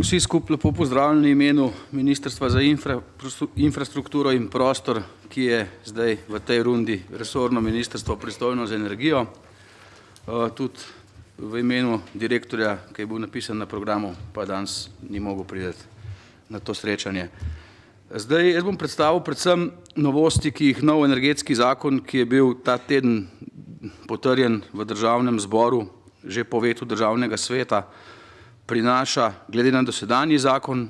Vsi skupaj lepo pozdravljeni v imenu Ministrstva za infrastrukturo in prostor, ki je zdaj v tej rundi resorno ministrstvo pristojno za energijo. Tudi v imenu direktorja, ki je bil napisan na programu, pa danes ni mogel priti na to srečanje. Zdaj, jaz bom predstavil predvsem novosti, ki jih nov energetski zakon, ki je bil ta teden potrjen v državnem zboru, že po vetu državnega sveta, prinaša, glede na dosedanji zakon.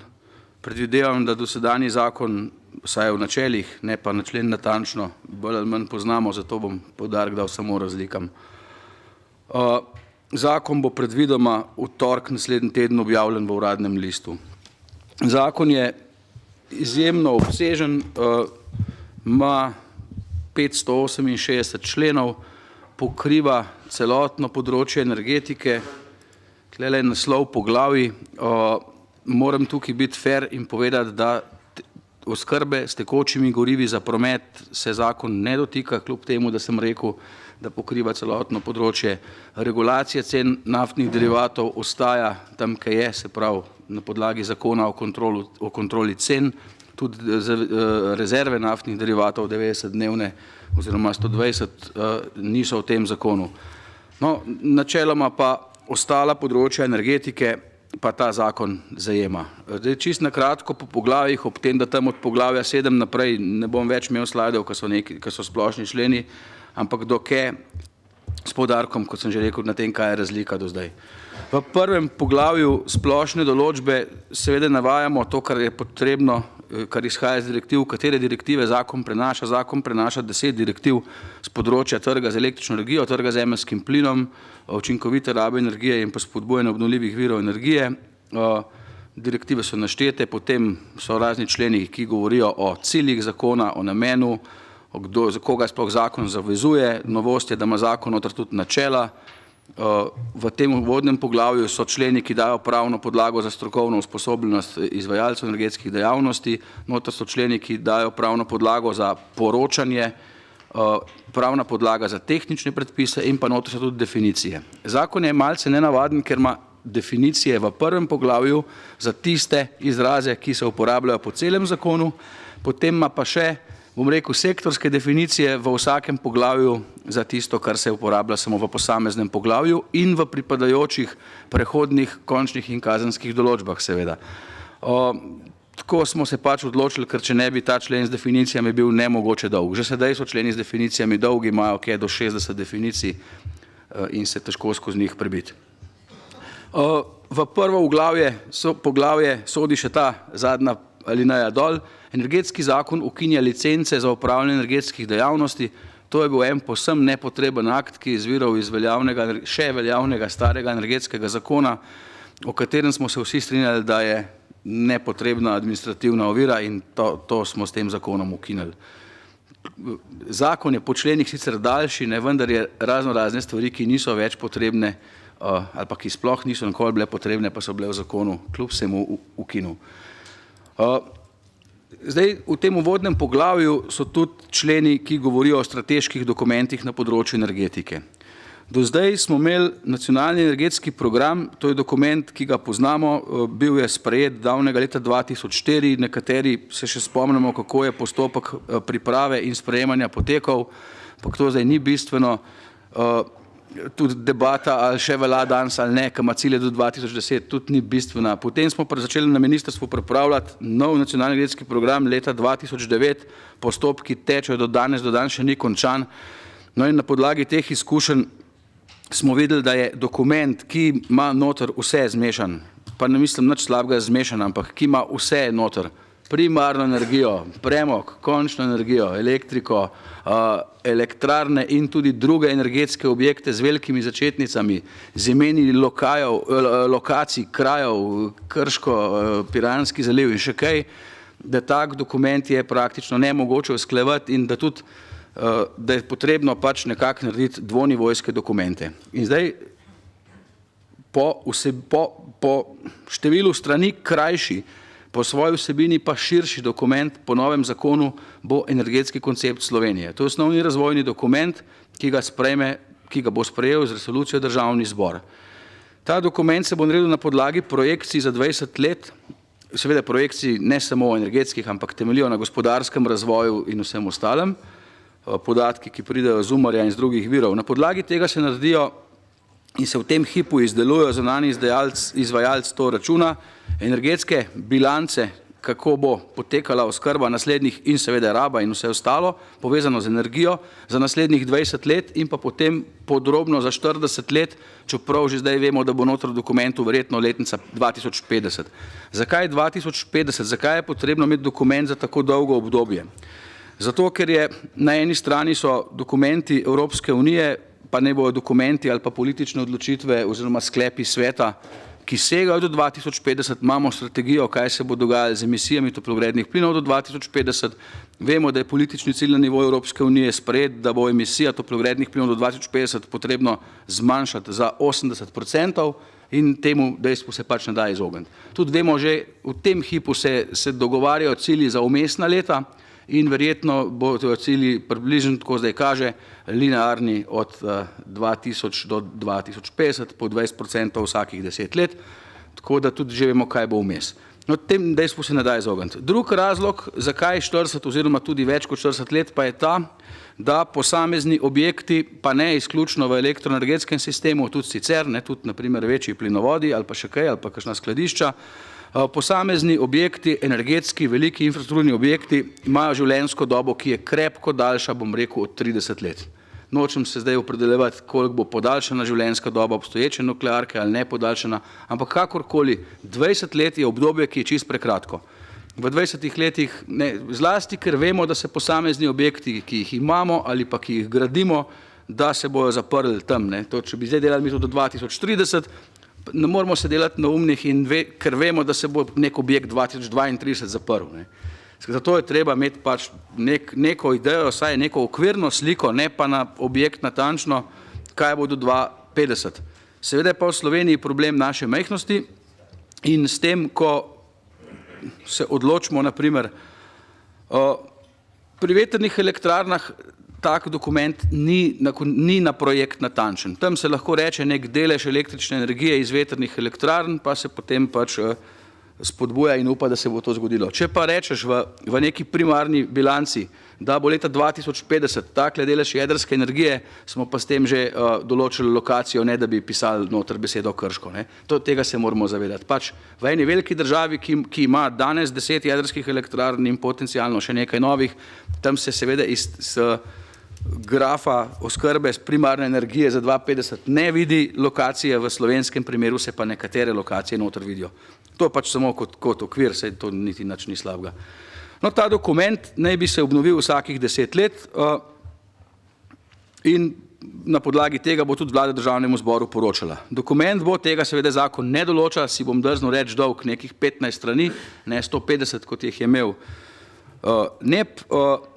Predvidevam, da dosedanji zakon, vsaj v načelih, ne pa na člen natančno, bolj ali manj poznamo, zato bom poudarek dal samo razlikam. Zakon bo predvidoma v torek naslednji teden objavljen v uradnem listu. Zakon je izjemno obsežen, ima 568 členov, pokriva celotno področje energetike. Tlele je naslov poglavij. Moram tukaj biti fair in povedati, da oskrbe s tekočimi gorivi za promet se zakon ne dotika, kljub temu, da sem rekel, da pokriva celotno področje. Regulacija cen naftnih derivatov ostaja tam, kaj je, se pravi na podlagi zakona o kontroli cen, tudi rezerve naftnih derivatov 90-dnevne oziroma 120 niso v tem zakonu. No, načeloma pa ostala področja energetike pa ta zakon zajema. Zdaj, čist na kratko po poglavjih, ob tem, da tam od poglavja 7 naprej ne bom več imel slajdov, ki so splošni členi, ampak dokaj s poudarkom, kot sem že rekel, na tem, kaj je razlika do zdaj. V prvem poglavju splošne določbe seveda navajamo to, kar je potrebno, kar izhaja iz direktiv, katere direktive zakon prenaša. Zakon prenaša 10 direktiv z področja trga z električno energijo, trga z zemeljskim plinom, učinkovite rabe energije in pa spodbujanje obnovljivih virov energije. Direktive so naštete, potem so razni členi, ki govorijo o ciljih zakona, o namenu, za koga sploh zakon zavezuje. Novost je, da ima zakon noter tudi načela. V tem uvodnem poglavju so členi, ki dajo pravno podlago za strokovno usposobljenost izvajalcev energetskih dejavnosti, noter so členi, ki dajo pravno podlago za poročanje, pravna podlaga za tehnične predpise in pa noter so tudi definicije. Zakon je malce nenavaden, ker ima definicije v prvem poglavju za tiste izraze, ki se uporabljajo po celem zakonu, potem ima pa še, bom rekel, sektorske definicije v vsakem poglavju za tisto, kar se uporablja samo v posameznem poglavju in v pripadajočih prehodnih, končnih in kazenskih določbah, seveda. Tako smo se pač odločili, ker če ne bi ta člen z definicijami bil nemogoče dolg. Že sedaj so členi z definicijami dolgi, imajo kaj do 60 definicij in se težko skozi njih prebiti. V prvo poglavje sodi še ta zadnja alineja dol. Energetski zakon ukinja licence za upravljanje energetskih dejavnosti. To je bil en povsem nepotreben akt, ki je izviral iz še veljavnega starega energetskega zakona, o katerem smo se vsi strinjali, da je nepotrebna administrativna ovira in to smo s tem zakonom ukinili. Zakon je po členih sicer daljši, vendar je razne stvari, ki niso več potrebne ali pa ki sploh niso nikoli bile potrebne, pa so bile v zakonu kljub vsemu ukinil. Zdaj, v tem uvodnem poglavju so tudi členi, ki govorijo o strateških dokumentih na področju energetike. Do zdaj smo imeli nacionalni energetski program, to je dokument, ki ga poznamo, bil je sprejet davnega leta 2004, nekateri se še spomnimo, kako je postopek priprave in sprejemanja potekal, ampak to zdaj ni bistveno. Tudi debata, ali še velja danes ali ne, ki ima cilje do 2010, tudi ni bistvena. Potem smo začeli na ministrstvu pripravljati nov nacionalni energetski program leta 2009, postopki tečejo do danes še ni končan. No in na podlagi teh izkušenj smo videli, da je dokument, ki ima noter vse zmešan, pa ne mislim nič slabega zmešan, ampak ki ima vse noter, primarno energijo, premog, končno energijo, elektriko, elektrarne in tudi druge energetske objekte z velikimi začetnicami, z imeni lokacij, krajev, Krško, Piranski zaliv in še kaj, da tak dokument je praktično nemogoče usklajevati in da tudi, da je potrebno pač nekako narediti dvonivojske dokumente. In zdaj, po številu strani krajši, po svoji vsebini pa širši dokument po novem zakonu bo energetski koncept Slovenije. To je osnovni razvojni dokument, ki ga bo sprejel z resolucijo Državni zbor. Ta dokument se bo naredil na podlagi projekcij za 20 let, seveda projekcij ne samo energetskih, ampak temeljijo na gospodarskem razvoju in vsem ostalem, podatki, ki pridejo z Umarja in z drugih virov. Na podlagi tega se naredijo in se v tem hipu izdelujejo zunanji izvajalec to računa, energetske bilance, kako bo potekala oskrba naslednjih in seveda raba in vse ostalo, povezano z energijo za naslednjih 20 let in pa potem podrobno za 40 let, čeprav že zdaj vemo, da bo noter v dokumentu verjetno letnica 2050. Zakaj 2050? Zakaj je potrebno imeti dokument za tako dolgo obdobje? Zato, ker je na eni strani so dokumenti Evropske unije, pa ne bojo dokumenti ali pa politične odločitve oziroma sklepi sveta, ki segajo do 2050, imamo strategijo, kaj se bo dogajalo z emisijami toplogrednih plinov do 2050. Vemo, da je politični cilj na nivoju Evropske unije sprejet, da bo emisija toplogrednih plinov do 2050 potrebno zmanjšati za 80% in temu dejstvu se pač ne da izogniti. Tudi vemo že, v tem hipu se dogovarjajo cilji za vmesna leta in verjetno bodo cilji približno, tako zdaj kaže, linearni od 2000 do 2050 po 20% vsakih 10 let, tako da tudi že vemo, kaj bo vmes. No, tem dejstvu se ne da izogniti. Drug razlog, zakaj 40 oziroma tudi več kot 40 let, pa je ta, da posamezni objekti, pa ne izključno v elektroenergetskem sistemu, tudi sicer, ne, tudi naprimer večji plinovodi ali pa še kaj, ali pa kakšna skladišča, posamezni objekti, energetski, veliki infrastrukturni objekti imajo življenjsko dobo, ki je krepko daljša, bom rekel, od 30 let. Nočem se zdaj opredeljevati, koliko bo podaljšana življenjska doba obstoječe nuklearke ali ne podaljšana, ampak kakorkoli 20 let je obdobje, ki je čist prekratko. V 20 letih, ne, zlasti, ker vemo, da se posamezni objekti, ki jih imamo ali pa ki jih gradimo, da se bojo zaprli tam. Ne. To, če bi zdaj delali mi to do 2030, ne moramo se delati neumnih, ker vemo, da se bo nek objekt 2032 zaprl. Ne. Zato je treba imeti pač neko idejo, saj neko okvirno sliko, ne pa na objekt natančno, kaj bo do 2050. Seveda je pa v Sloveniji problem naše majhnosti in s tem, ko se odločimo, naprimer, pri vetrnih elektrarnah tak dokument ni na projekt natančen. Tam se lahko reče nek delež električne energije iz vetrnih elektrarn, pa se potem pač spodbuja in upa, da se bo to zgodilo. Če pa rečeš v neki primarni bilanci, da bo leta 2050 takle delež jedrske energije, smo pa s tem že določili lokacijo, ne da bi pisali noter besedo Krško. Ne. Tega se moramo zavedati. Pač v eni veliki državi, ki ima danes 10 jedrskih elektrarn in potencialno še nekaj novih, tam se seveda iz grafa oskrbe s primarne energije za 2050 ne vidi lokacije, v slovenskem primeru se pa nekatere lokacije noter vidijo. To pač samo kot okvir, saj to niti nič ni slabega. No, ta dokument naj bi se obnovil vsakih 10 let in na podlagi tega bo tudi vlada državnemu zboru poročala. Dokument bo, tega seveda zakon ne določa, si bom drznil reči dolg nekih 15 strani, ne 150, kot jih je imel NEP.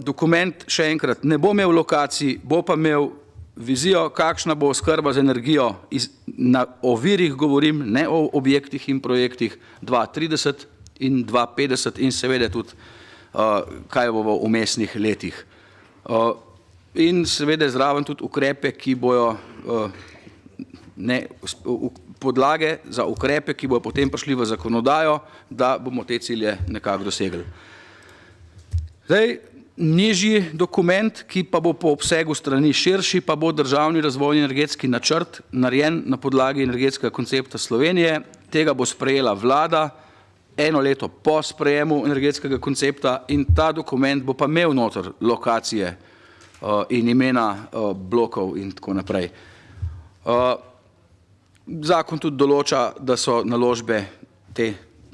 Dokument, še enkrat, ne bo imel lokacij, bo pa imel vizijo, kakšna bo oskrba z energijo, o virih govorim, ne o objektih in projektih 2030 in 2050 in seveda tudi, kaj bo v vmesnih letih. In seveda zraven tudi ukrepe, ki bojo, podlage za ukrepe, ki bojo potem prišli v zakonodajo, da bomo te cilje nekako dosegli. Zdaj, nižji dokument, ki pa bo po obsegu strani širši, pa bo državni razvojni energetski načrt, narejen na podlagi energetskega koncepta Slovenije. Tega bo sprejela vlada eno leto po sprejemu energetskega koncepta in ta dokument bo pa imel noter lokacije in imena blokov in tako naprej. Zakon tudi določa, da so naložbe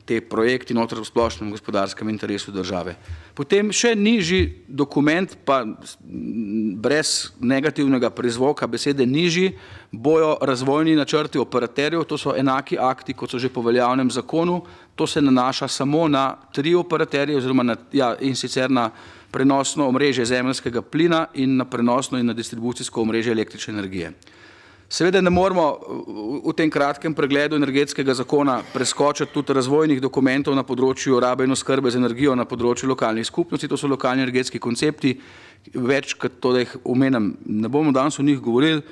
te projekti noter v splošnem gospodarskem interesu države. Potem še nižji dokument, pa brez negativnega prizvoka besede nižji, bojo razvojni načrti operaterjev, to so enaki akti, kot so že po veljavnem zakonu, to se nanaša samo na 3 operaterje, oziroma in sicer na prenosno omrežje zemeljskega plina in na prenosno in na distribucijsko omrežje električne energije. Seveda ne moramo v tem kratkem pregledu energetskega zakona preskočiti tudi razvojnih dokumentov na področju rabe in oskrbe z energijo na področju lokalnih skupnosti, to so lokalni energetski koncepti, več kot to, da jih omenim, ne bomo danes o njih govorili,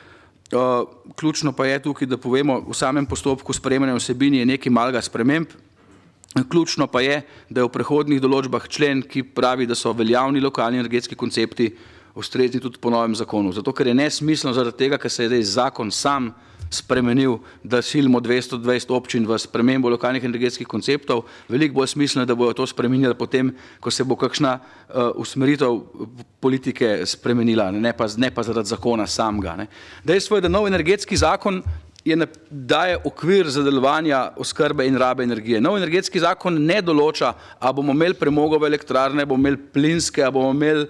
ključno pa je tukaj, da povemo, v samem postopku sprejemanja vsebini je nekaj malega sprememb. Ključno pa je, da je v prehodnih določbah člen, ki pravi, da so veljavni lokalni energetski koncepti ustrezni tudi po novem zakonu. Zato, ker je nesmiselno zaradi tega, ker se je zakon sam spremenil, da silimo 220 občin v spremembo lokalnih energetskih konceptov, veliko bolj smiselno, da bojo to spremenili potem, ko se bo kakšna usmeritev politike spremenila, ne pa zaradi zakona samega. Dejstvo je, da nov energetski zakon daje okvir za delovanja oskrbe in rabe energije. Nov energetski zakon ne določa, a bomo imeli premogove elektrarne, bomo imeli plinske, a bomo imeli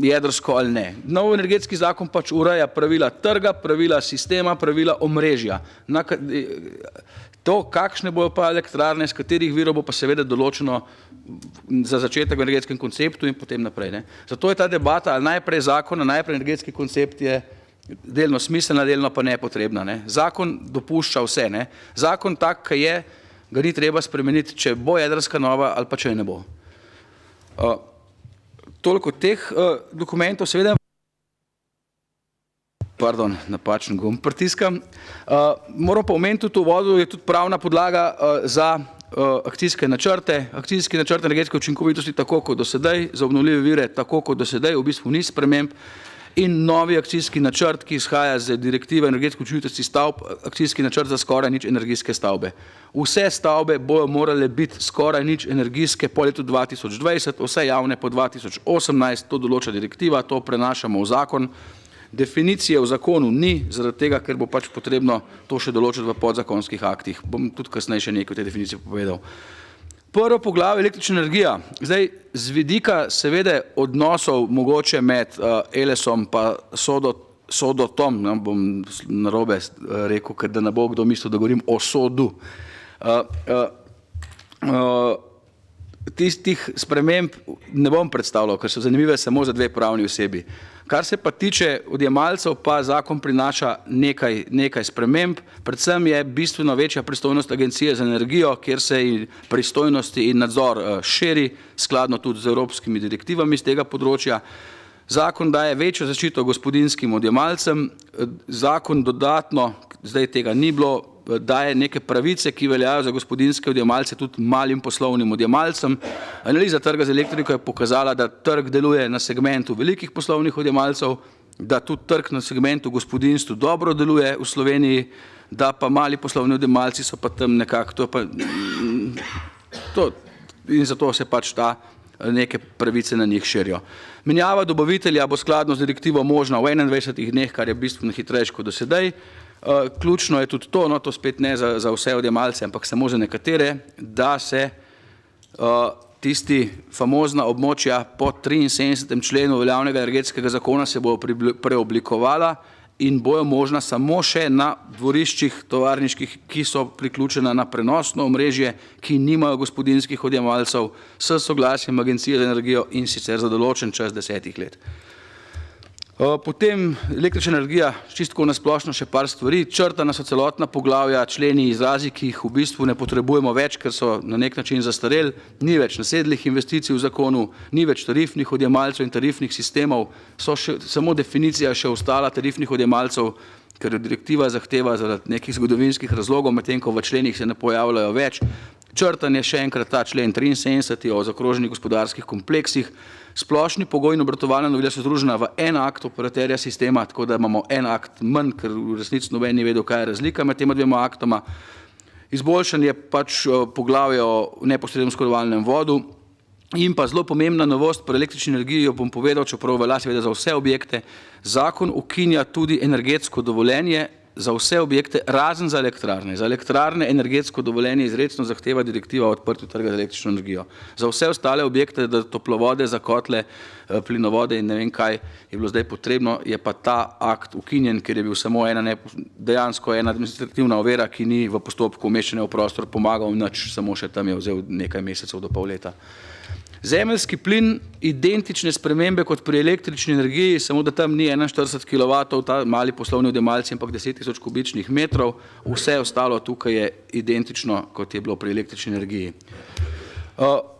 jedrsko ali ne. Nov energetski zakon pač ureja pravila trga, pravila sistema, pravila omrežja. To, kakšne bojo pa elektrarne, z katerih virov bo pa seveda določeno za začetek v energetskem konceptu in potem naprej. Zato je ta debata, ali najprej zakon, najprej energetski koncept je delno smiselna, delno pa nepotrebna. Zakon dopušča vse. Zakon tak, ki je, ga ni treba spremeniti, če bo jedrska nova ali pa če ne bo. Toliko teh dokumentov, seveda, pardon, napačen gumb pritiskam. Moram pa omeniti tudi v uvodu, je tudi pravna podlaga za akcijske načrte. Akcijski načrt energetske učinkovitosti tako kot do sedaj, za obnovljive vire tako kot do sedaj, v bistvu ni sprememb. In novi akcijski načrt, ki izhaja z direktive energetske učinkovitosti stavb, akcijski načrt za skoraj nič energijske stavbe. Vse stavbe bojo morale biti skoraj nič energijske po letu 2020, vse javne po 2018, to določa direktiva, to prenašamo v zakon. Definicije v zakonu ni, zaradi tega, ker bo pač potrebno to še določiti v podzakonskih aktih. Bom tudi kasneje še nekaj o tej definiciji povedal. Prvo poglavje električna energija. Zdaj, z vidika seveda odnosov mogoče med Elesom pa Sodotom, bom narobe rekel, ker da ne bo kdo mislil, da govorim o Sodu. Tistih sprememb ne bom predstavljal, ker so zanimive samo za dve pravni osebi. Kar se pa tiče odjemalcev, pa zakon prinaša nekaj sprememb. Predvsem je bistveno večja pristojnost Agencije za energijo, kjer se pristojnosti in nadzor širi, skladno tudi z evropskimi direktivami z tega področja. Zakon daje večjo zaščito gospodinjskim odjemalcem, zakon dodatno, zdaj tega ni bilo, daje neke pravice, ki veljajo za gospodinjske odjemalce tudi malim poslovnim odjemalcem. Analiza trga z elektriko je pokazala, da trg deluje na segmentu velikih poslovnih odjemalcev, da tudi trg na segmentu gospodinjstvu dobro deluje v Sloveniji, da pa mali poslovni odjemalci so pa tam nekako, in zato se pač ta neke pravice na njih širijo. Menjava dobavitelja bo skladno z direktivo možna v 21 dneh, kar je bistveno hitrejše kot do sedaj. Ključno je tudi to, to spet ne za vse odjemalce, ampak samo za nekatere, da se tisti famozna območja po 73. členu veljavnega energetskega zakona se bojo preoblikovala in bojo možna samo še na dvoriščih tovarniških, ki so priključena na prenosno omrežje, ki nimajo gospodinjskih odjemalcev, s soglasjem Agencije za energijo in sicer za določen čas 10 let. Potem električna energija, čisto na splošno še par stvari, črtana so celotna poglavja, členi, izrazi, ki jih v bistvu ne potrebujemo več, ker so na nek način zastareli, ni več nasedlih investicij v zakonu, ni več tarifnih odjemalcev in tarifnih sistemov, samo definicija še ostala tarifnih odjemalcev, ker jo direktiva zahteva zaradi nekih zgodovinskih razlogov, medtem ko v členih se ne pojavljajo več. Črtan je še enkrat ta člen 73 o zaokroženih gospodarskih kompleksih. Splošni pogoj in obratovalna novela so združena v en akt operaterja sistema, tako da imamo en akt manj, ker v resnici noben ni vedel, kaj je razlika med tema dvema aktoma. Izboljšan je pač poglavje o neposrednem oskrbovalnem vodu in pa zelo pomembna novost pri električni energiji, jo bom povedal, čeprav velja seveda za vse objekte. Zakon ukinja tudi energetsko dovoljenje za vse objekte, razen za elektrarne. Za elektrarne energetsko dovoljenje izrecno zahteva direktiva o odprtju trga za električno energijo. Za vse ostale objekte, da toplovode, za kotle, plinovode in ne vem kaj je bilo zdaj potrebno, je pa ta akt ukinjen, ker je bil samo dejansko ena administrativna ovira, ki ni v postopku umeščanja v prostor pomagal nič, samo še tam je vzel nekaj mesecev do pol leta. Zemeljski plin, identične spremembe kot pri električni energiji, samo da tam ni 41 kW, ta mali poslovni odjemalci, ampak 10.000 kubičnih metrov, vse ostalo tukaj je identično, kot je bilo pri električni energiji.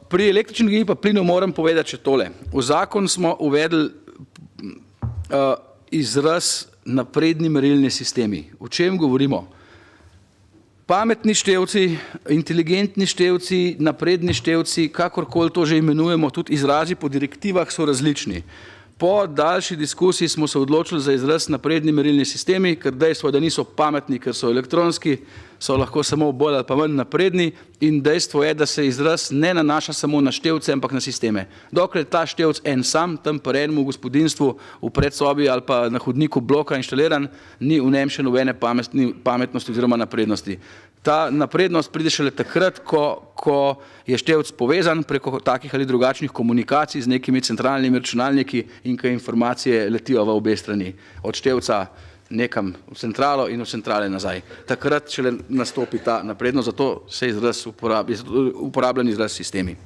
Pri električni energiji pa plinu moram povedati še tole. V zakon smo uvedli izraz napredni merilni sistemi. O čem govorimo? Pametni števci, inteligentni števci, napredni števci, kakorkoli to že imenujemo, tudi izrazi po direktivah so različni. Po daljši diskusiji smo se odločili za izraz napredni merilni sistemi, ker dejstvo je, da niso pametni, ker so elektronski, so lahko samo bolj ali pa manj napredni in dejstvo je, da se izraz ne nanaša samo na števce, ampak na sisteme. Dokler je ta števc en sam, tam pri enem gospodinstvu v predsobi ali pa na hodniku bloka inštaliran, ni vnem še nobene pametnosti oziroma naprednosti. Ta naprednost pride šele takrat, ko je števc povezan preko takih ali drugačnih komunikacij z nekimi centralnimi računalniki in ko informacije letijo v obe strani. Od števca nekam v centralo in v centrale nazaj. Takrat šele nastopi ta naprednost, zato se uporabljen izraz sistemi.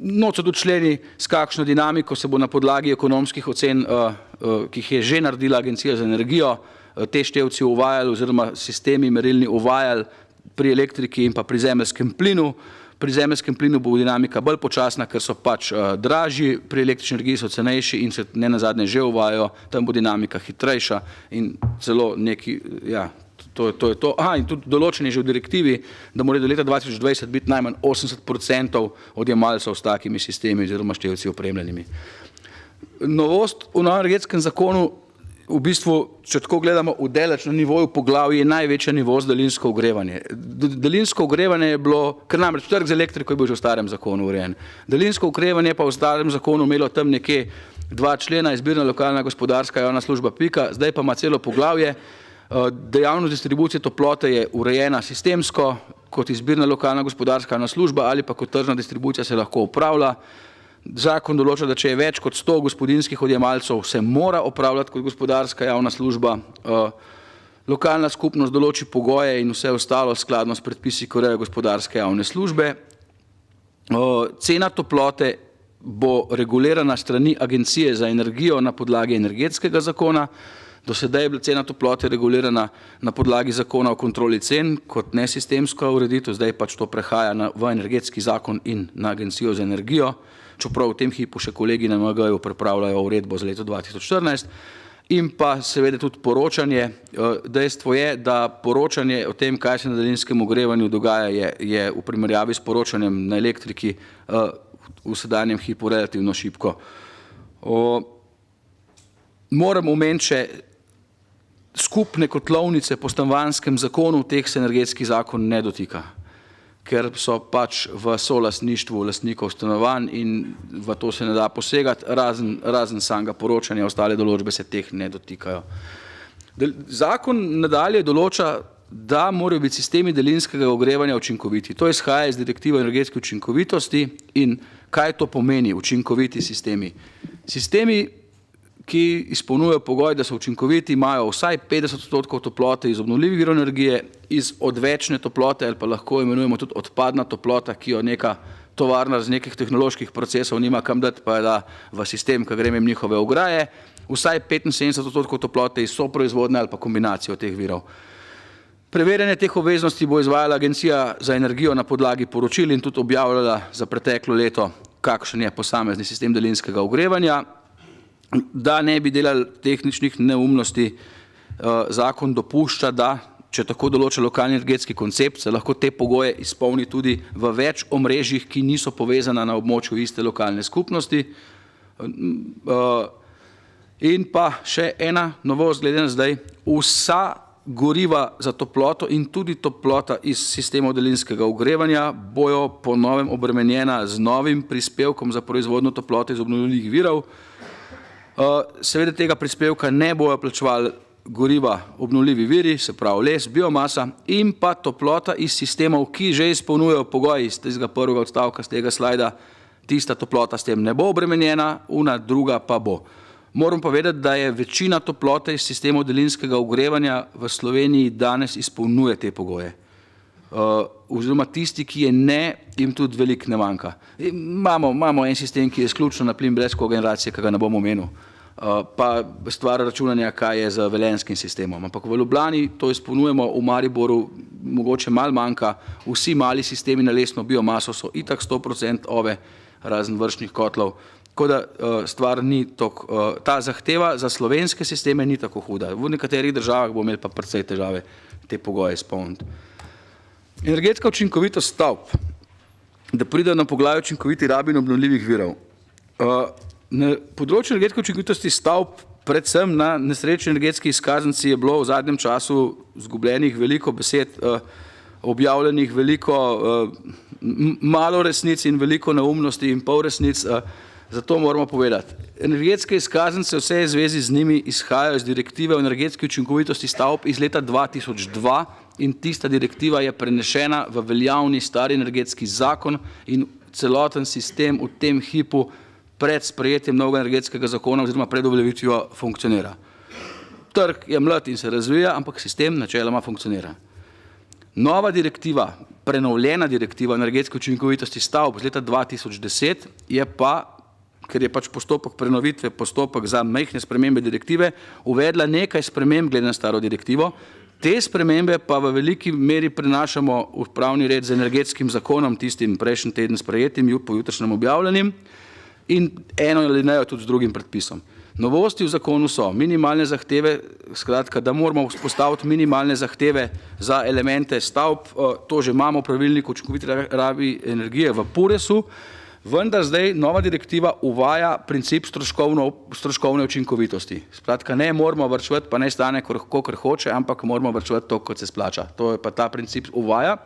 Noč so tudi členi, s kakšno dinamiko se bo na podlagi ekonomskih ocen, ki jih je že naredila Agencija za energijo, te števci uvajali oziroma sistemi merilni uvajali pri elektriki in pa pri zemeljskem plinu. Pri zemeljskem plinu bo dinamika bolj počasna, ker so pač dražji, pri električni energiji so cenejši in se ne nazadnje že uvajajo, tam bo dinamika hitrejša in celo neki, ja, to je to. Aha, in tudi določeni že v direktivi, da mora do leta 2020 biti najmanj 80% odjemalcev s takimi sistemi oziroma števci opremljenimi. Novost v novem energetskem zakonu, v bistvu, če tako gledamo v delež na nivoju poglavij, je največja nivost daljinsko ogrevanje. Daljinsko ogrevanje je bilo, ker namreč trg z elektriko je bil že v starem zakonu urejen. Daljinsko ogrevanje pa v starem zakonu imelo tam nekje 2 člena, izbirna lokalna gospodarska javna služba pika, zdaj pa ima celo poglavje. Dejavnost distribucije toplote je urejena sistemsko, kot izbirna lokalna gospodarska javna služba ali pa kot tržna distribucija se lahko upravlja. Zakon določa, da če je več kot 100 gospodinjskih odjemalcev, se mora opravljati kot gospodarska javna služba. Lokalna skupnost določi pogoje in vse ostalo skladno s predpisi, ki urejajo gospodarske javne službe. Cena toplote bo regulirana strani Agencije za energijo na podlagi energetskega zakona. Do sedaj je bila cena toplote regulirana na podlagi zakona o kontroli cen kot nesistemska ureditev, zdaj pač to prehaja v energetski zakon in na Agencijo za energijo. Čeprav v tem hipu še kolegi na MG-ju pripravljajo uredbo za leto 2014 in pa seveda tudi poročanje. Dejstvo je, da poročanje o tem, kaj se na daljinskem ogrevanju dogaja, je v primerjavi s poročanjem na elektriki v sedanjem hipu relativno šibko. Moram omeniti še skupne kotlovnice po stanovanjskem zakonu, teh se energetski zakon ne dotika, ker so pač v solastništvu lastnikov stanovanj in v to se ne da posegati, razen samega poročanja, ostale določbe se teh ne dotikajo. Zakon nadalje določa, da morajo biti sistemi daljinskega ogrevanja učinkoviti. To izhaja iz direktive o energetski učinkovitosti in kaj to pomeni učinkoviti sistemi. Sistemi, ki izpolnjujejo pogoj, da so učinkoviti, imajo vsaj 50% toplote iz obnovljivih virov energije, iz odvečne toplote ali pa lahko imenujemo tudi odpadna toplota, ki jo neka tovarna z nekih tehnoloških procesov nima kam dati, pa je da v sistem, ki gre mimo njihove ograje, vsaj 75% toplote iz soproizvodnje ali pa kombinacijo teh virov. Preverjanje teh obveznosti bo izvajala Agencija za energijo na podlagi poročil in tudi objavljala za preteklo leto, kakšen je posamezni sistem daljinskega ogrevanja. Da ne bi delali tehničnih neumnosti, zakon dopušča, da, če tako določa lokalni energetski koncept, se lahko te pogoje izpolni tudi v več omrežjih, ki niso povezana na območju iste lokalne skupnosti. In pa še ena novost glede na zdaj, vsa goriva za toploto in tudi toplota iz sistemov daljinskega ogrevanja bojo po novem obremenjena z novim prispevkom za proizvodnjo toplote iz obnovljivih virov. Seveda tega prispevka ne bojo plačevali goriva obnovljivi viri, se pravi les, biomasa in pa toplota iz sistemov, ki že izpolnjujejo pogoj iz tega prvega odstavka z tega slajda, tista toplota s tem ne bo obremenjena, una druga pa bo. Moram povedati, da je večina toplote iz sistemov daljinskega ogrevanja v Sloveniji danes izpolnjuje te pogoje. Oziroma tisti, ki je ne, jim tudi veliko ne manjka. Imamo en sistem, ki je izključno na plin brez kogeneracije, ki ga ne bom omenil, pa stvar računanja, kaj je z velenjskim sistemom. Ampak v Ljubljani to izpolnjujemo, v Mariboru mogoče malo manjka, vsi mali sistemi na lesno biomaso so itak 100% OVE, razen vršnih kotlov Tako da stvar ni tako, ta zahteva za slovenske sisteme ni tako huda. V nekaterih državah bo imeli pa precej težave te pogoje izpolniti. Energetska učinkovitost stavb, da pride na poglavje učinkoviti rabi in obnovljivih virov. Na področju energetske učinkovitosti stavb, predvsem na nesreči energetski izkaznici je bilo v zadnjem času zgubljenih veliko besed, objavljenih veliko malo resnic in veliko neumnosti in pol resnic, zato moramo povedati. Energetske izkaznice, vse v zvezi z njimi izhajajo iz direktive o energetski učinkovitosti stavb iz leta 2002 in tista direktiva je prenešena v veljavni stari energetski zakon in celoten sistem v tem hipu pred sprejetjem novega energetskega zakona oziroma pred uveljavitvijo funkcionira. Trg je mlad in se razvija, ampak sistem načeloma funkcionira. Nova direktiva, prenovljena direktiva o energetski učinkovitosti stavb z leta 2010 je pa, ker je pač postopek prenovitve, postopek za majhne spremembe direktive, uvedla nekaj sprememb glede na staro direktivo. Te spremembe pa v veliki meri prenašamo v pravni red z energetskim zakonom, tistim prejšnji teden sprejetim, po jutrišnjem objavljenim, in eno alinejo tudi z drugim predpisom. Novosti v zakonu so minimalne zahteve, skratka, da moramo vzpostaviti minimalne zahteve za elemente stavb, to že imamo v pravilniku učinkoviti rabi energije v PURES-u, vendar zdaj nova direktiva uvaja princip stroškovne učinkovitosti. Skratka, ne moramo varčevati, pa ne stane, kolikor hoče, ampak moramo varčevati to, kot se splača. To je pa ta princip uvaja.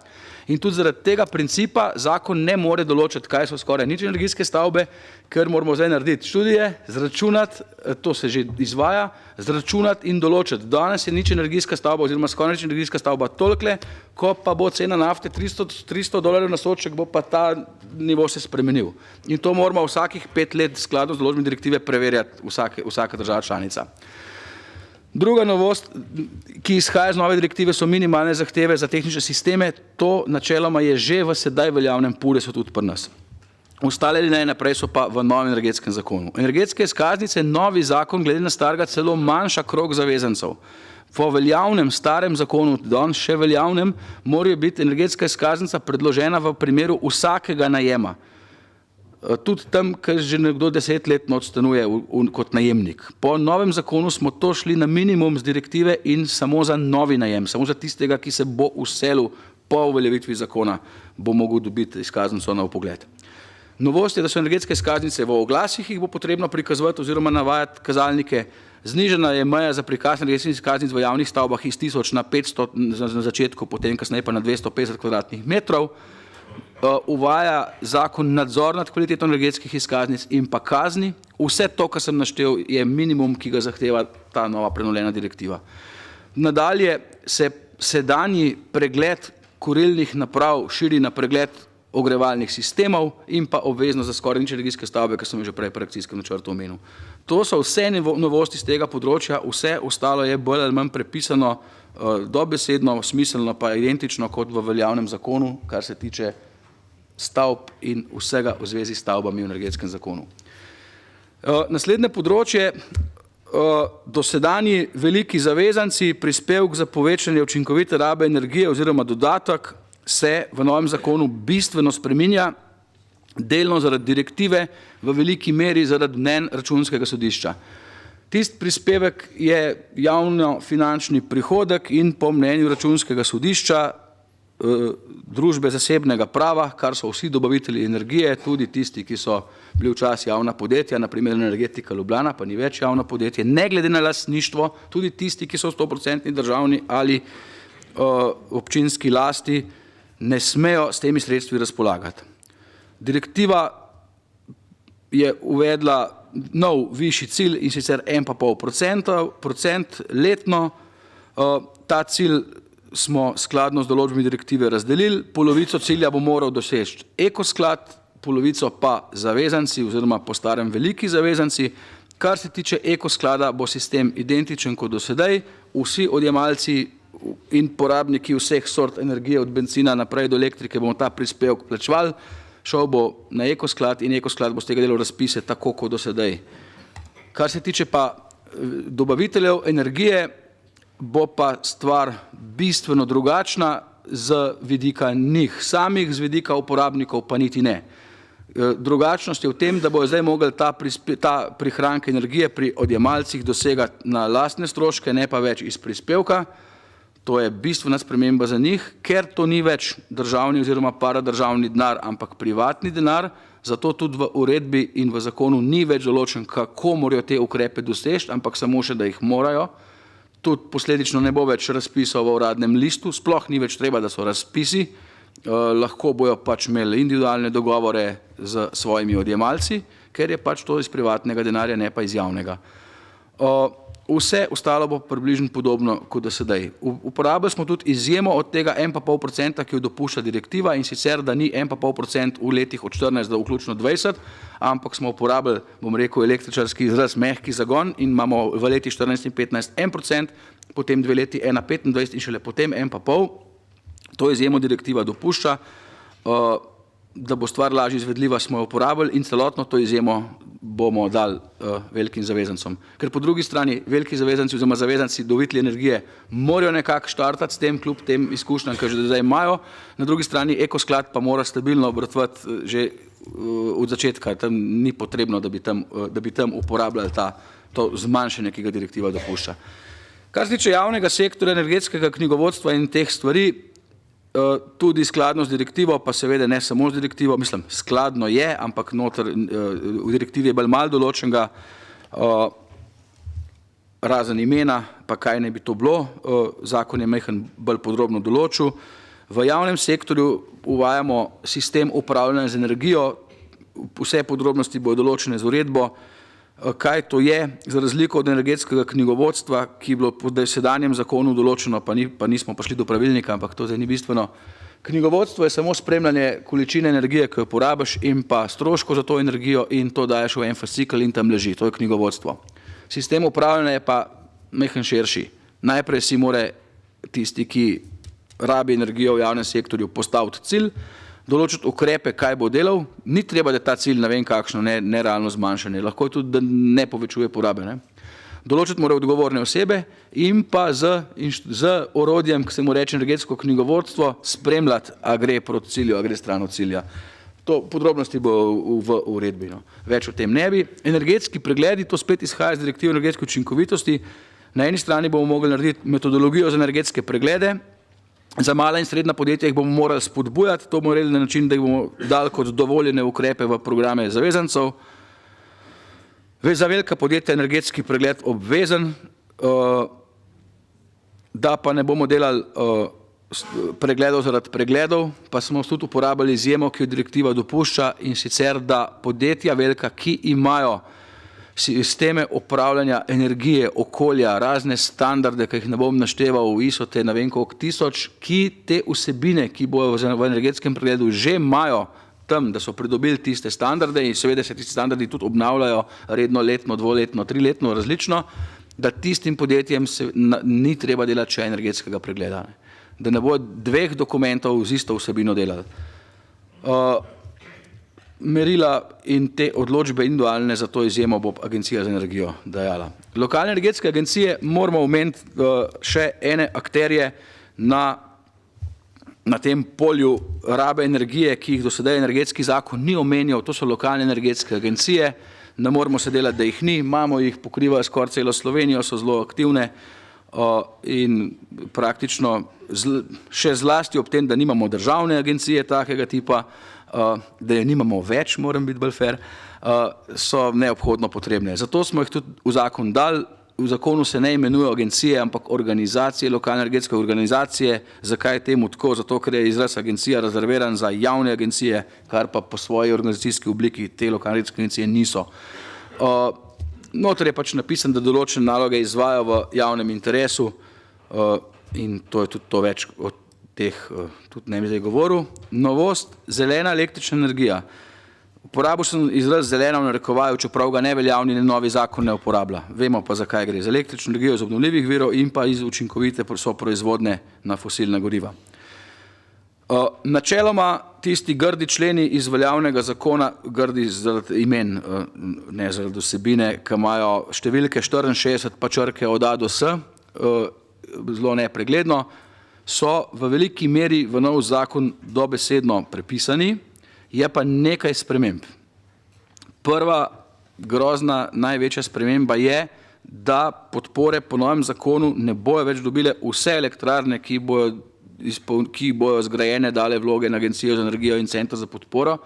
In tudi zaradi tega principa zakon ne more določiti, kaj so skoraj nič energijske stavbe, ker moramo zdaj narediti študije, zračunati, to se že izvaja, zračunati in določiti. Danes je nič energijska stavba oziroma skoraj nič energijska stavba tolikle, ko pa bo cena nafte $300 na sodček, bo pa ta nivo se spremenil. In to moramo vsakih 5 let skladno z določbami direktive preverjati vsaka država članica. Druga novost, ki izhaja iz nove direktive, so minimalne zahteve za tehnične sisteme. To načeloma je že v sedaj veljavnem PURES-u tudi pri nas. Ostale alineje naprej so pa v novem energetskem zakonu. Energetske izkaznice, novi zakon glede na starega celo manjša krog zavezancev. Po veljavnem starem zakonu, danes še veljavnem, mora biti energetska izkaznica predložena v primeru vsakega najema. Tudi tam, ker že nekdo 10-letno odstanuje kot najemnik. Po novem zakonu smo to šli na minimum z direktive in samo za novi najem, samo za tistega, ki se bo vselil po uveljavitvi zakona, bo mogel dobiti izkaznico na vpogled. Novost je, da so energetske izkaznice v oglasih, jih bo potrebno prikazovati oziroma navajati kazalnike. Znižena je meja za prikaz energetskih izkaznic v javnih stavbah iz 1000 na 500 na začetku, potem kasneje pa na 250 kvadratnih metrov. Uvaja zakon nadzor nad kvaliteto energetskih izkaznic in pa kazni. Vse to, kar sem naštel, je minimum, ki ga zahteva ta nova prenovljena direktiva. Nadalje se sedanji pregled kurilnih naprav širi na pregled ogrevalnih sistemov in pa obvezno za skoraj nič energijske stavbe, kar sem že prej pri akcijskem načrtu omenil. To so vse novosti z tega področja, vse ostalo je bolj ali manj prepisano dobesedno, smiselno pa identično kot v veljavnem zakonu, kar se tiče stavb in vsega v zvezi s stavbami v energetskem zakonu. Naslednje področje, dosedanji veliki zavezanci, prispevek za povečanje učinkovite rabe energije oziroma dodatek se v novem zakonu bistveno spreminja, delno zaradi direktive, v veliki meri zaradi mnenj Računskega sodišča. Tisti prispevek je javno-finančni prihodek in po mnenju Računskega sodišča družbe zasebnega prava, kar so vsi dobavitelji energije, tudi tisti, ki so bili včasih javna podjetja, na primer Energetika Ljubljana, pa ni več javno podjetje, ne glede na lastništvo, tudi tisti, ki so v 100% državni ali občinski lasti, ne smejo s temi sredstvi razpolagati. Direktiva je uvedla nov višji cilj in sicer 1,5% letno. Ta cilj smo skladno z določbami direktive razdelili, polovico cilja bo moral doseči Ekosklad, polovico pa zavezanci oziroma po starem veliki zavezanci. Kar se tiče Ekosklada, bo sistem identičen kot do sedaj, vsi odjemalci in porabniki vseh sort energije od bencina naprej do elektrike bomo ta prispevek plačevali, šel bo na Ekosklad in Ekosklad bo z tega delal razpise tako kot do sedaj. Kar se tiče pa dobaviteljev energije, bo pa stvar bistveno drugačna z vidika njih samih, z vidika uporabnikov pa niti ne. Drugačnost je v tem, da bojo zdaj mogli ta prihranek energije pri odjemalcih dosegati na lastne stroške, ne pa več iz prispevka. To je bistvena sprememba za njih, ker to ni več državni oziroma paradržavni denar, ampak privatni denar, zato tudi v uredbi in v zakonu ni več določen, kako morajo te ukrepe doseči, ampak samo še, da jih morajo. Tudi posledično ne bo več razpisov v uradnem listu, sploh ni več treba, da so razpisi, lahko bojo pač imeli individualne dogovore z svojimi odjemalci, ker je pač to iz privatnega denarja, ne pa iz javnega. Vse ostalo bo približno podobno kot do sedaj. Uporabili smo tudi izjemo od tega 1,5%, ki jo dopušča direktiva, in sicer, da ni 1,5% v letih od 14 do vključno 20, ampak smo uporabili, bom rekel, električarski izraz mehki zagon in imamo v letih 14 in 15 1%, potem 2 leti 1,25 in šele potem 1,5%. To izjemo direktiva dopušča. Da bo stvar lažje izvedljiva, smo jo uporabili in celotno to izjemo bomo dali velikim zavezancom. Ker po drugi strani veliki zavezanci oziroma zavezanci dobavitelji energije morajo nekako štartati s tem, kljub tem izkušnjam, ki že zdaj imajo, na drugi strani Ekosklad pa mora stabilno obratovati že od začetka. Tam ni potrebno, da bi tam uporabljali to zmanjšanje, ki ga direktiva dopušča. Kar se tiče javnega sektorja, energetskega knjigovodstva in teh stvari, tudi skladno z direktivo, pa seveda ne samo z direktivo, mislim, skladno je, ampak noter v direktivi je bolj malo določenega, razen imena, pa kaj ne bi to bilo, zakon je majhen bolj podrobno določil. V javnem sektorju uvajamo sistem upravljanja z energijo, vse podrobnosti bodo določene z uredbo. Kaj to je, za razliko od energetskega knjigovodstva, ki je bilo po sedanjem zakonu določeno, pa nismo prišli do pravilnika, ampak to zdaj ni bistveno. Knjigovodstvo je samo spremljanje količine energije, ki jo porabiš, in pa stroškov za to energijo, in to daješ v en fascikel in tam leži. To je knjigovodstvo. Sistem upravljanja je pa majhen širši. Najprej si mora tisti, ki rabi energijo v javnem sektorju, postaviti cilj, določiti ukrepe, kaj bo delal, ni treba, da ta cilj ne vem kakšno nerealno zmanjšanje, lahko je tudi, da ne povečuje porabe. Določiti mora odgovorne osebe in pa z orodjem, ki se mu reče energetsko knjigovodstvo, spremljati, a gre proti cilju, a gre stran od cilja. To podrobnosti bo v uredbi. Več o tem ne bi. Energetski pregledi, to spet izhaja iz direktive energetske učinkovitosti. Na eni strani bomo mogli narediti metodologijo za energetske preglede. Za mala in srednja podjetja jih bomo morali spodbujati, to bomo naredili na način, da jih bomo dali kot dovoljene ukrepe v programe zavezancov. Za velika podjetja energetski pregled obvezen, da pa ne bomo delali pregledov zaradi pregledov, pa smo tudi uporabili izjemo, ki jo direktiva dopušča, in sicer, da podjetja velika, ki imajo sisteme upravljanja energije, okolja, razne standarde, ki jih ne bom našteval, ISO te ne vem koliko tisoč, ki te vsebine, ki bojo v energetskem pregledu že imajo tam, da so pridobili tiste standarde, in seveda se tisti standardi tudi obnavljajo redno, letno, dvoletno, triletno, različno, da tistim podjetjem ni treba delati še energetskega pregleda. Da ne bo dveh dokumentov z isto vsebino delali. Merila in te odločbe individualne za to izjemo bo Agencija za energijo dajala. Lokalne energetske agencije moramo omeniti še ene akterje na tem polju rabe energije, ki jih do sedaj energetski zakon ni omenjal, to so lokalne energetske agencije, ne moramo se delati, da jih ni, imamo jih, pokrivajo skoraj celo Slovenijo, so zelo aktivne in praktično še zlasti ob tem, da nimamo državne agencije takega tipa, da je nimamo več, moram biti bolj fair, so neobhodno potrebne. Zato smo jih tudi v zakon dali. V zakonu se ne imenujejo agencije, ampak organizacije, lokalne energetske organizacije. Zakaj je temu tako? Zato, ker je izraz agencija rezerviran za javne agencije, kar pa po svoji organizacijski obliki te lokalne energetske agencije niso. Noter je pač napisan, da določene naloge izvajajo v javnem interesu in to je tudi to več od teh, tudi ne bi zdaj govoril. Novost, zelena električna energija. Uporabil sem izraz zelena v narekovaju, čeprav ga neveljavni novi zakon ne uporablja. Vemo pa, zakaj gre. Za električno energijo iz obnovljivih virov in pa iz učinkovite proizvodne na fosilna goriva. Načeloma tisti grdi členi iz veljavnega zakona, grdi zaradi imen, ne zaradi vsebine, ki imajo številke 64 pa črke od A do S, zelo nepregledno, so v veliki meri v nov zakon dobesedno prepisani Je pa nekaj sprememb. Prva grozna, največja sprememba je, da podpore po novem zakonu ne bojo več dobile vse elektrarne, ki bojo zgrajene, dale vloge na Agencijo za energijo in Center za podporo,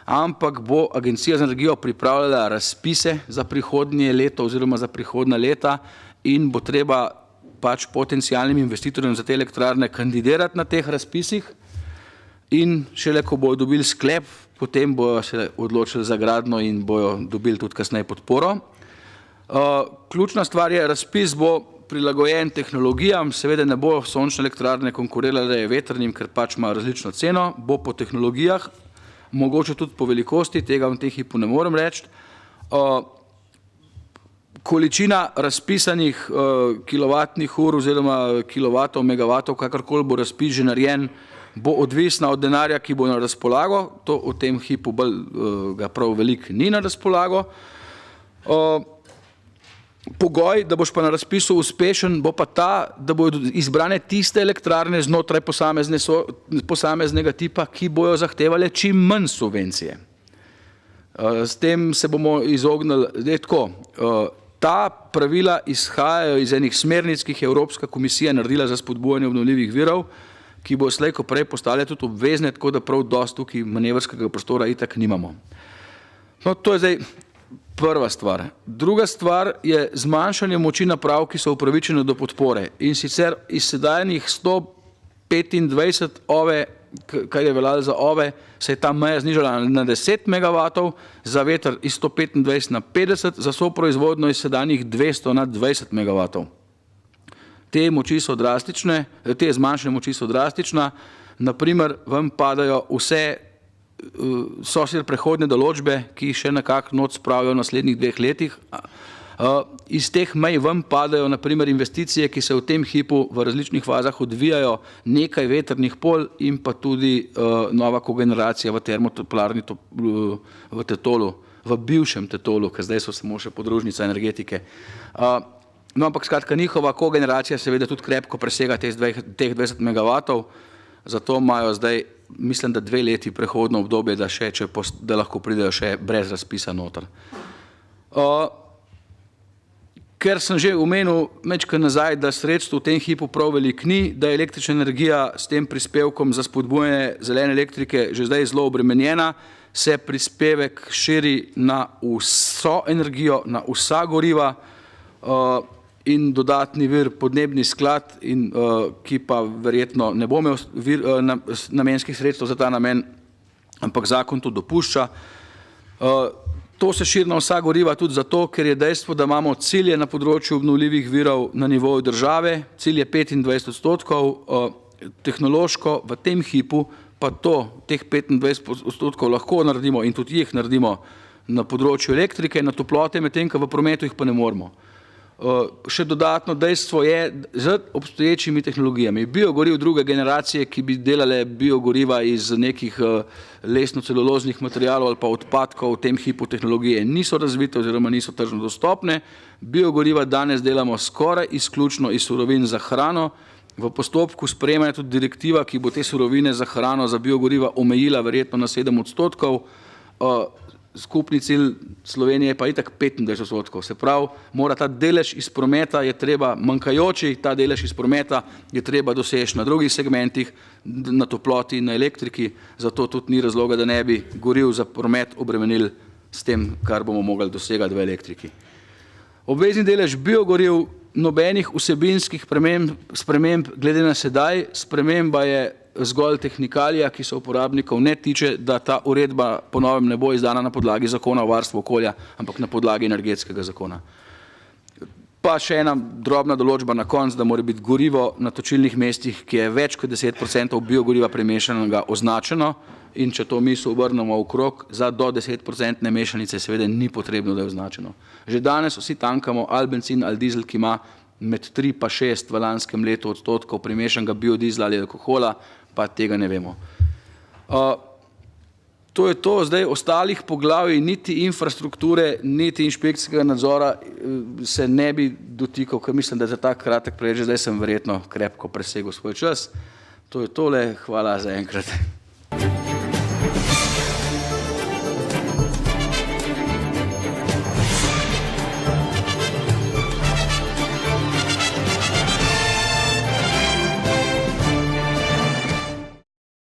ampak bo Agencija za energijo pripravljala razpise za prihodnje leto oziroma za prihodna leta in bo treba pač potencialnim investitorjem za te elektrarne kandidirati na teh razpisih in šele, ko bojo dobili sklep, potem bojo se odločili za gradnjo in bojo dobili tudi kasneje podporo. Ključna stvar je, razpis bo prilagojen tehnologijam, seveda ne bo sončne elektrarne konkurirale vetrnim, ker pač ima različno ceno, bo po tehnologijah, mogoče tudi po velikosti, tega v tem hipu ne morem reči. Količina razpisanih kilovatnih ur oziroma kilovatov, megavatov, kakorkoli bo razpis že narejen, bo odvisna od denarja, ki bo na razpolago. To v tem hipu ga prav veliko ni na razpolago. Pogoj, da boš pa na razpisu uspešen, bo pa ta, da bodo izbrane tiste elektrarne znotraj posameznega tipa, ki bojo zahtevale čim manj subvencije. S tem se bomo izognili. Ta pravila izhajajo iz enih smernic, ki jih je Evropska komisija naredila za spodbujanje obnovljivih virov, ki bo slej ko prej postale tudi obvezne, tako da prav dosti tukaj manevrskega prostora itak nimamo. No, to je zdaj prva stvar. Druga stvar je zmanjšanje moči naprav, ki so upravičene do podpore. In sicer iz sedajnih 125 OVE, kar je veljalo za OVE, se je ta meja znižala na 10 MW, za veter iz 125 na 50, za soproizvodnjo iz sedajnih 200 na 20 MW. Te zmanjšane moči so drastične. Naprimer, vam padajo vse so sicer prehodne določbe, ki jih še nekako not spravijo v naslednjih 2 letih. Iz teh mej vam padajo naprimer investicije, ki se v tem hipu v različnih fazah odvijajo, nekaj vetrnih pol in pa tudi nova kogeneracija v termotoplarni v Tetolu, v bivšem Tetolu, ker zdaj so samo še podružnica energetike. No, ampak skratka, njihova kogeneracija seveda tudi krepko presega teh 20 MW, zato imajo zdaj, mislim, da 2 leti prehodno obdobje, da lahko pridejo še brez razpisa noter. Ker sem že omenil mečkaj nazaj, da sredstvo v tem hipu prav veliko ni, da je električna energija s tem prispevkom za spodbujanje zelene elektrike že zdaj zelo obremenjena, se prispevek širi na vso energijo, na vsa goriva in dodatni vir podnebni sklad, ki pa verjetno ne bo imel namenskih sredstev za ta namen, ampak zakon to dopušča. To se širi na vsa goriva tudi zato, ker je dejstvo, da imamo cilje na področju obnovljivih virov na nivoju države, cilj je 25%, tehnološko v tem hipu pa teh 25% lahko naredimo in tudi jih naredimo na področju elektrike, na toplote, medtem ko v prometu jih pa ne moremo. Še dodatno dejstvo je z obstoječimi tehnologijami. Biogoriv druge generacije, ki bi delale biogoriva iz nekih lesno-celuloznih materialov ali pa odpadkov, v tem hipu tehnologije niso razvite oziroma niso tržno dostopne. Biogoriva danes delamo skoraj izključno iz surovin za hrano. V postopku sprejemanja tudi direktiva, ki bo te surovine za hrano, za biogoriva omejila verjetno na 7%. Skupni cilj Slovenije pa itak 25%. Se pravi, mora ta delež iz prometa je treba, manjkajoči ta delež iz prometa je treba doseči na drugih segmentih, na toploti in na elektriki, zato tudi ni razloga, da ne bi goriv za promet obremenili s tem, kar bomo mogli dosegati v elektriki. Obvezni delež biogoriv, nobenih vsebinskih sprememb glede na sedaj, sprememba je zgolj tehnikalija, ki se uporabnikov ne tiče, da ta uredba po novem ne bo izdana na podlagi zakona o varstvu okolja, ampak na podlagi energetskega zakona. Pa še ena drobna določba na koncu, da mora biti gorivo na točilnih mestih, ki je več kot 10% biogoriva premešanega, označeno, in če to misel obrnemo okrog, za do 10% mešanice seveda ni potrebno, da je označeno. Že danes vsi tankamo ali bencin ali dizel, ki ima med 3 pa 6 v lanskem letu odstotkov premešanega biodizla ali alkohola, pa tega ne vemo. To je to, zdaj ostalih poglavij, niti infrastrukture, niti inšpekcijskega nadzora se ne bi dotikal, ker mislim, da za tak kratek pregled, zdaj sem verjetno krepko presegel svoj čas. To je tole, hvala za enkrat.